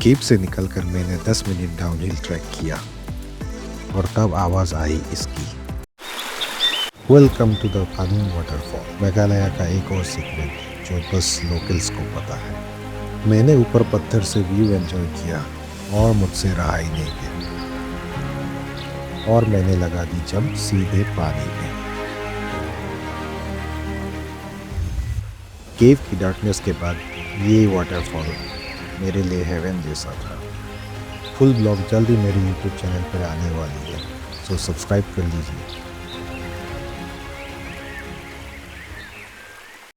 केव से निकलकर मैंने 10 मिनट डाउनहिल ट्रैक किया और तब आवाज़ आई इसकी। Welcome to the Phanung waterfall, Meghalaya का एक और सीक्रेट जो बस लोकल्स को पता है। मैंने ऊपर पत्थर से व्यू एंजॉय किया और मुझसे रहा ही नहीं गया और मैंने लगा दी जंप सीधे पानी में। केव की डार्कनेस के बाद ये वाटरफॉल मेरे लिए हेवन जैसा था। फुल ब्लॉग जल्दी मेरे यूट्यूब चैनल पर आने वाली है, सो सब्सक्राइब कर लीजिए।